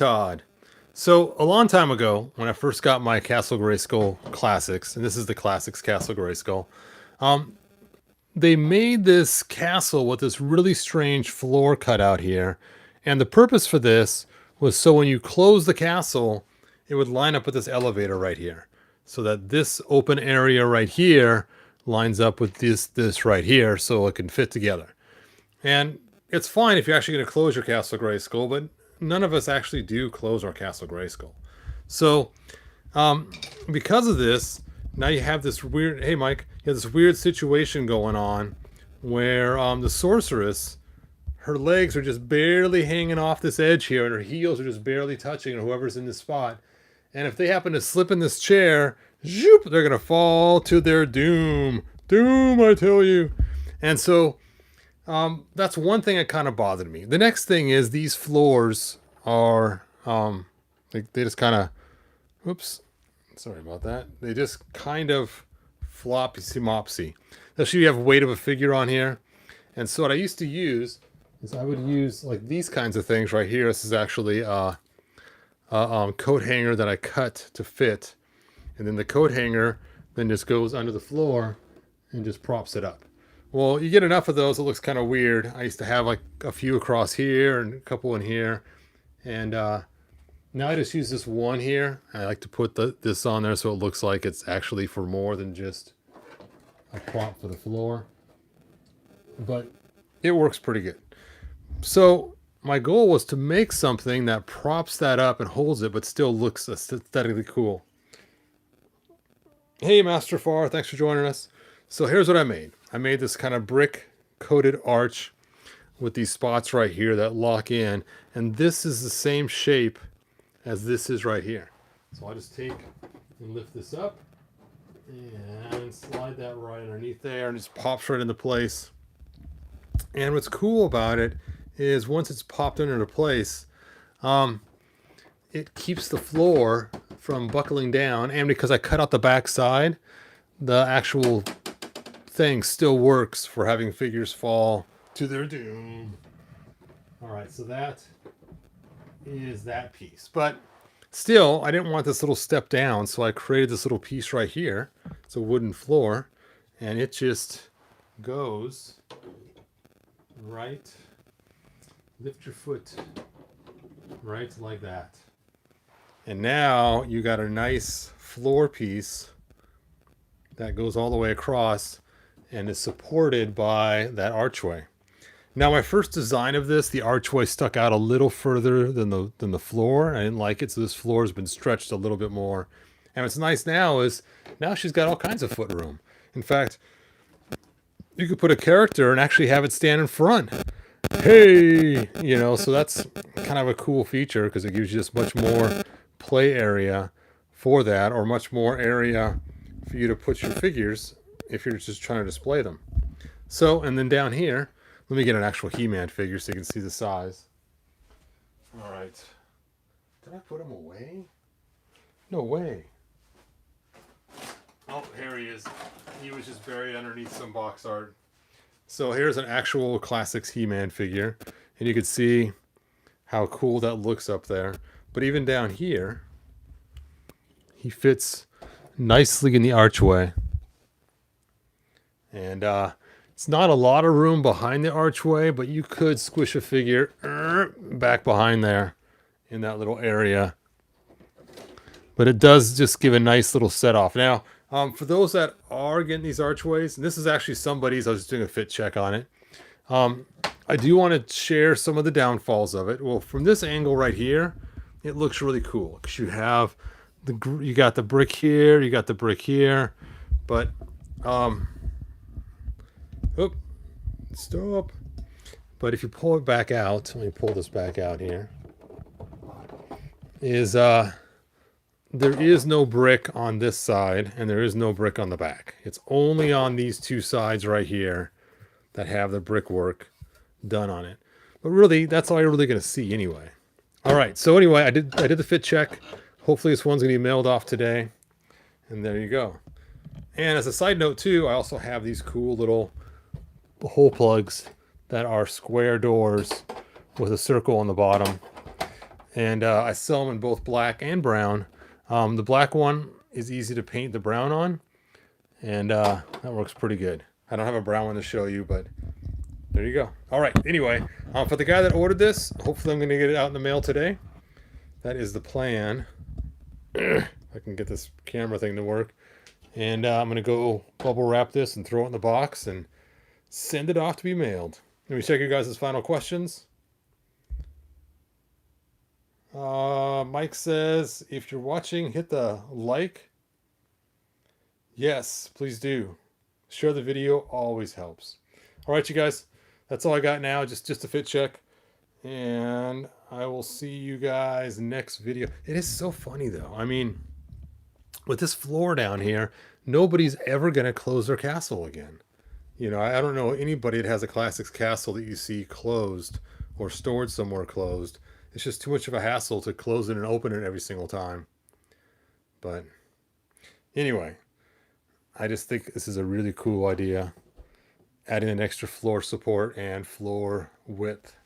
Todd. So a long time ago, when I first got my Castle Grayskull Classics, and this is the Classics Castle Grayskull, um, they made this castle with this really strange floor cut out here, and the purpose for this was so when you close the castle, it would line up with this elevator right here, so that this open area right here lines up with this right here, so it can fit together. And it's fine if you're actually going to close your Castle Grayskull, but none of us actually do close our Castle Grayskull. So, because of this, now you have this weird, hey Mike, you have this weird situation going on where the sorceress, her legs are just barely hanging off this edge here, and her heels are just barely touching whoever's in this spot. And if they happen to slip in this chair, zoop, they're going to fall to their doom. Doom, I tell you. And so, that's one thing that kind of bothered me. The next thing is these floors are, they just kind of, whoops, sorry about that. They just kind of floppy mopsy. Especially you have weight of a figure on here. And so what I used to use is I would use like these kinds of things right here. This is actually a coat hanger that I cut to fit. And then the coat hanger then just goes under the floor and just props it up. Well, you get enough of those, it looks kind of weird. I used to have like a few across here and a couple in here. And now I just use this one here. I like to put this on there so it looks like it's actually for more than just a prop for the floor. But it works pretty good. So my goal was to make something that props that up and holds it, but still looks aesthetically cool. Hey, Master Far, thanks for joining us. So here's what I made. I made this kind of brick coated arch with these spots right here that lock in. And this is the same shape as this is right here. So I'll just take and lift this up and slide that right underneath there and it just pops right into place. And what's cool about it is once it's popped into place, it keeps the floor from buckling down. And because I cut out the back side, the actual thing still works for having figures fall to their doom. All right, so that is that piece. But still, I didn't want this little step down, so I created this little piece right here. It's a wooden floor, and it just goes right. Lift your foot right like that. And now you got a nice floor piece that goes all the way across and is supported by that archway. Now, my first design of this, the archway stuck out a little further than the floor. I didn't like it, so this floor has been stretched a little bit more. And what's nice now is now she's got all kinds of foot room. In fact, you could put a character and actually have it stand in front. Hey, so that's kind of a cool feature because it gives you just much more play area for that, or much more area for you to put your figures if you're just trying to display them. So, and then down here, let me get an actual He-Man figure so you can see the size. All right. Did I put him away? No way. Oh, here he is. He was just buried underneath some box art. So here's an actual Classics He-Man figure. And you can see how cool that looks up there. But even down here, he fits nicely in the archway. And it's not a lot of room behind the archway, but you could squish a figure back behind there in that little area. But it does just give a nice little set off. Now, for those that are getting these archways, and this is actually somebody's, I was just doing a fit check on it. I do want to share some of the downfalls of it. Well, from this angle right here, it looks really cool because you have you got the brick here, you got the brick here, but stop. But if you pull it back out, let me pull this back out here, is there is no brick on this side and there is no brick on the back. It's only on these two sides right here that have the brickwork done on it. But really, that's all you're really going to see anyway. All right, so anyway, I did the fit check. Hopefully this one's going to be mailed off today. And there you go. And as a side note too, I also have these cool little hole plugs that are square doors with a circle on the bottom. And I sell them in both black and brown. The black one is easy to paint the brown on, and that works pretty good. I don't have a brown one to show you, but there you go. All right, anyway, for the guy that ordered this, hopefully I'm going to get it out in the mail today. That is the plan. I can get this camera thing to work. And I'm going to go bubble wrap this and throw it in the box and send it off to be mailed. Let me check you guys' final questions. Mike says, if you're watching, hit the like. Yes, please do. Share the video, always helps. All right, you guys, that's all I got now, just a fit check. And I will see you guys next video. It is so funny, though. I mean, with this floor down here, nobody's ever going to close their castle again. You know, I don't know anybody that has a Classics castle that you see closed or stored somewhere closed. It's just too much of a hassle to close it and open it every single time. But anyway, I just think this is a really cool idea. Adding an extra floor support and floor width.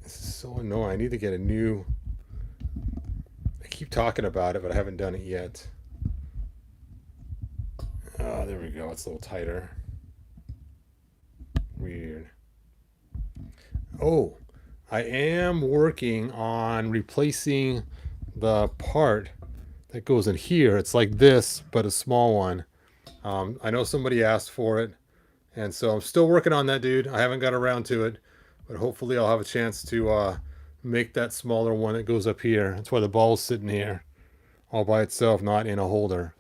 This is so annoying. I need to get a new... I keep talking about it, but I haven't done it yet. Oh, there we go. It's a little tighter. Weird. Oh, I am working on replacing the part that goes in here. It's like this, but a small one. I know somebody asked for it, and so I'm still working on that, dude. I haven't got around to it, but hopefully I'll have a chance to make that smaller one that goes up here. That's why the ball's sitting here all by itself, not in a holder.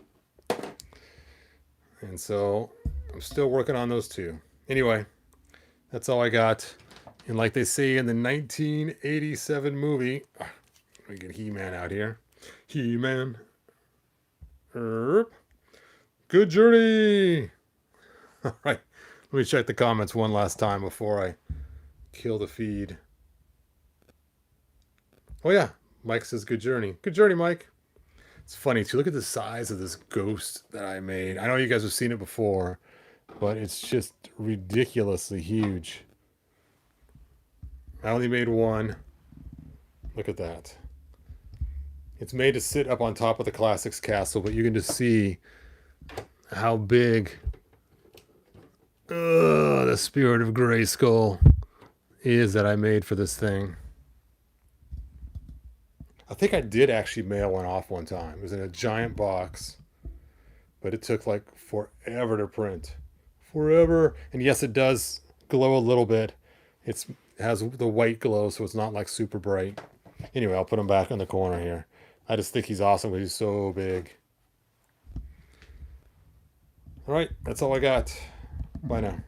And so I'm still working on those two. Anyway, that's all I got. And like they say in the 1987 movie, let me get He-Man out here. He-Man. Good journey. All right. Let me check the comments one last time before I kill the feed. Oh yeah, Mike says good journey. Good journey, Mike. It's funny too. Look at the size of this ghost that I made. I know you guys have seen it before, but it's just ridiculously huge. I only made one. Look at that. It's made to sit up on top of the Classics castle, but you can just see how big the Spirit of Grayskull is that I made for this thing. I think I did actually mail one off one time. It was in a giant box, but it took like forever to print. Forever. And yes, it does glow a little bit. It has the white glow, so it's not like super bright. Anyway, I'll put him back in the corner here. I just think he's awesome because he's so big. All right, that's all I got. Bye now.